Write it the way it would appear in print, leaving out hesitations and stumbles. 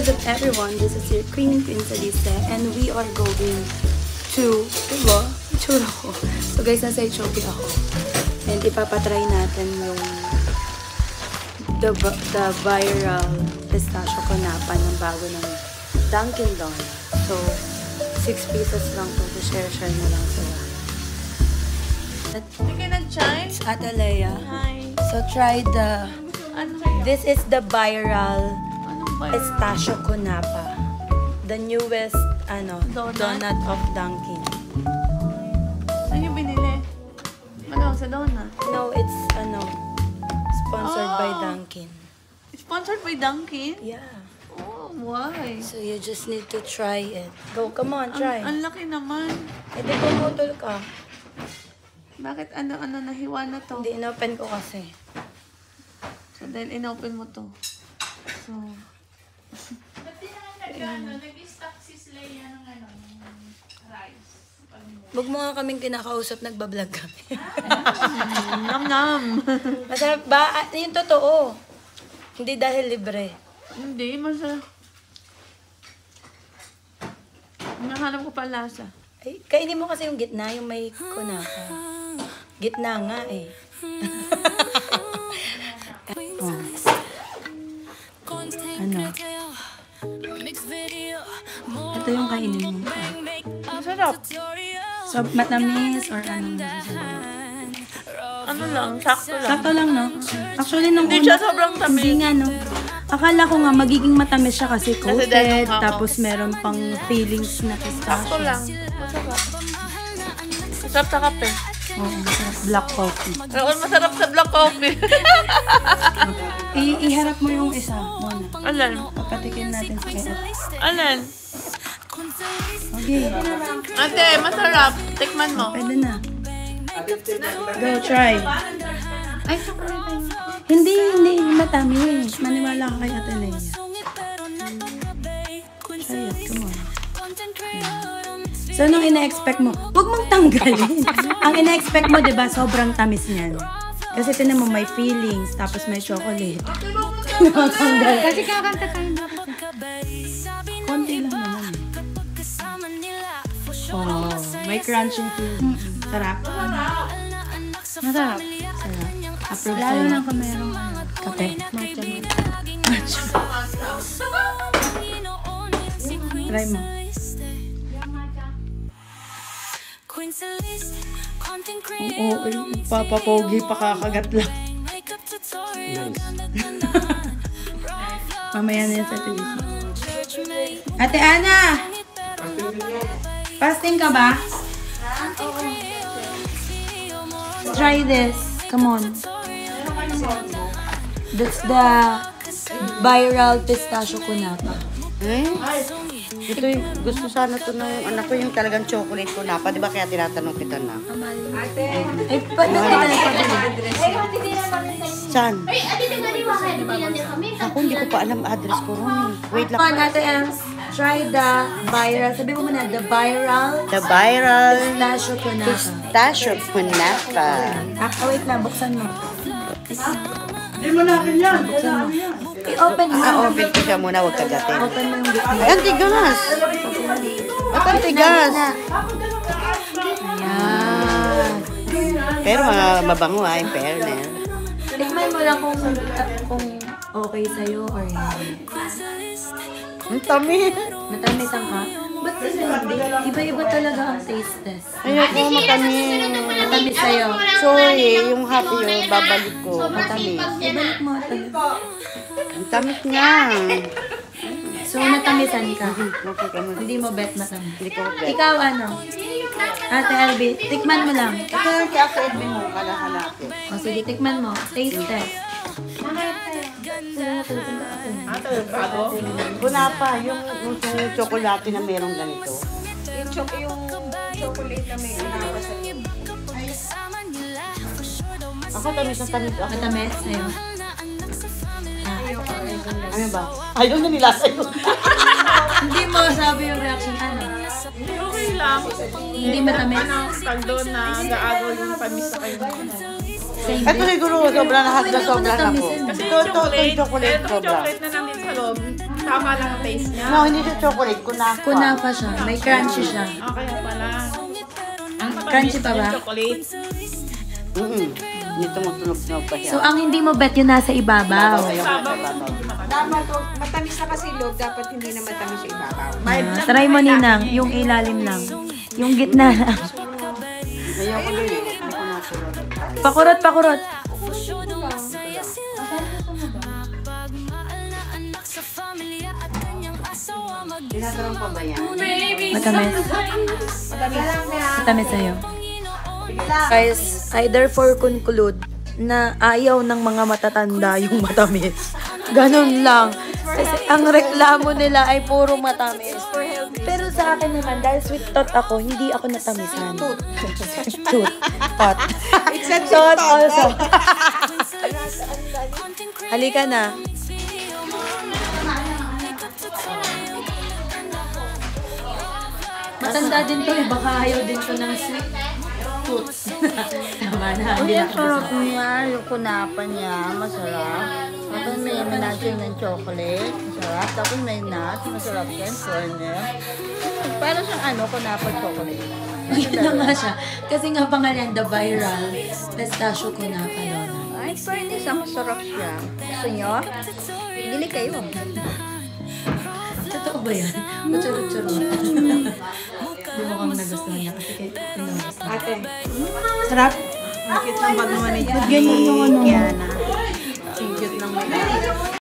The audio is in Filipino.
What's up everyone? This is your Queen Salise and we are going to Churro. So guys, nasa Ethiopia ako. And ipapatry natin yung the viral pistachio canapa ng bago ng Dunkin' Donuts. So 6 pieces lang to. Share na lang sila. Hindi nag-chime? Ate Leia. Hi. So try the... This is the viral pistachio canapa. The newest donut of Dunkin'. Saan yung binili? Sa donut? No, it's sponsored by Dunkin'. It's sponsored by Dunkin'? Yeah. Oh, why? So you just need to try it. Go, come on, try. Ang laki naman. Eh, di pumutol ka. Bakit nahiwa na to? Hindi, inopen ko kasi. So then, inopen mo to. So, ba't di naman nag-stock si Leia ng rice? Huwag mo nga kaming kinakausap, nagbablog kami. nam. Masarap ba? Yung totoo. Hindi dahil libre. Hindi, masarap. Nahanap ko pa lasa. Ay, kainin mo kasi yung gitna, yung may kunaka. Gitna nga eh. Oh. Ano? Ito yung kainin mo. Masarap. So, matamis or anong Ano lang, sakto lang. sakto lang, no? Actually, nung Hindi siya sobrang tamis. Hindi nga, no? Akala ko nga magiging matamis siya kasi dahil coated, yung tapos meron pang feelings na pistachio. Sakto lang. Masarap. Masarap sa kape. Oo, masarap. Black coffee. Oo, masarap sa black coffee. Iharap mo yung isa muna. Alan? Papatikin natin sa kaya. Alan? Okay. Ate, masarap. Tikman mo. Pwede na. Go, try. Ay, hindi matamis. Maniwala ka kay Ate Leia. Try it, come on. So, anong ina-expect mo? Huwag mong tanggalin. Ang ina-expect mo, diba, sobrang tamis niyan. Kasi tinan mo, may feelings, tapos may chocolate. Nakatanggal. Kasi kakanta tayo na kita. Konti lang naman eh. Oh, may crunching feeling. Sarap. Masarap. Sarap. Approve lalo na kung merong kape. Matcha. Try mo. Oo, papapogi pa kakagat lang. Mamaya na yan sa television. Ate Ana! Fasting ka ba? Try this. Come on. That's the viral pistachio canapa. Ito yung gusto sana to ng anak ko yung talagang chocolate ko na pa. Di ba kaya tinatanong kita na? Ay, ba't na tayo nagpapili? Saan? Ay, ate, nagaliwa kayo. Kami. Ako hindi ko pa alam address ko ron. Wait lang. Come on, Ate Ems. Try the viral. Sabi mo muna, the viral The viral pistachio canapa. pistachio canapa. Wait lang. Buksan mo. Hindi mo natin yan. I-open mo. Open ko siya muna, huwag kagatin. Open mo yung gitna. Ay, ang tigas. At ang tigas. Ayan. Pero mabango in fairness. Tikman mo lang kung okay sa'yo or hindi. Ang tamis. Matamis ang ka? Ba't kasi hindi? Iba-iba talaga ang taste test. Ayoko matamis. Matamis sa'yo. Sorry, yung happy yun, babalik ko. Matamis. Ibalik mo ito. Ang tamis nga. So, natamisan ka? Okay ka mo. Hindi mo bet matamis. Hindi ko bet. Ikaw ano? Ate Elby, tikman mo lang. Ito yung kaya sa Edwin mo, kalahanapin. O sige, tikman mo. Taste test. Kunapa, yung chocolate na merong ganito. Yung chocolate na may inawa sa Ako tamis na tamis ako. Matamis sa'yo. Ano ba? Ayaw na nila sa'yo. Hindi mo sabi yung reaction. Ano? Okay lang. Hindi matamis. Pag doon na gaagaw yung pamis sa kayo. Same Ito din. siguro, sobra na hot na sobra na ako. Kasi Ito, yung chocolate, chocolate may sobra. chocolate na namin sa loob. Tama lang ang taste niya. No, hindi siya chocolate. Kunafa. Kunafa siya. May crunchy siya. Okay pala. Ang Crunchy pa ba? chocolate. Hindi tumutunog-tunog pa siya. So, ang hindi mo bet yun nasa ibabaw. Dapat, matamis na kasi loob, dapat hindi na matamis sa ibabaw. Try mo, Ninang. Yung ilalim lang. Yung gitna lang. Ayoko din eh. Hindi ko nasunod. Pakurot, pakurot. Tinatanong pa ba yan? Matamis. Matamis sa'yo. Guys, either for conclude na ayaw ng mga matatanda yung matamis. Ganun lang. Kasi ang reklamo nila ay puro matamis. Pero sa akin naman, dahil sweet tooth ako, hindi ako natamisan. Tooth. Tot. It's a Tot also. Halika na. Matanda din to eh. Baka ayaw din to ng sweet tooth. Tama na. Hindi na. Sarap niya, yung kunapan niya, masarap. Tapos may minaging ng chocolate, masarap. Tapos may nuts, masarap din, corner. Para siyang kunapan chocolate. Yun na nga siya. Kasi nga pangalan, the viral pistachio kunafa doon. Ay, fairness, masarap siya. Gusto nyo? Bili kayo. Totoo ba yan? Machurot-churot. Hindi mo kang nagustuhan niya kasi kayo nagustuhan. Ate, Sarap. bakit ang pagmamanit? Ganyan yung ano. Kiana.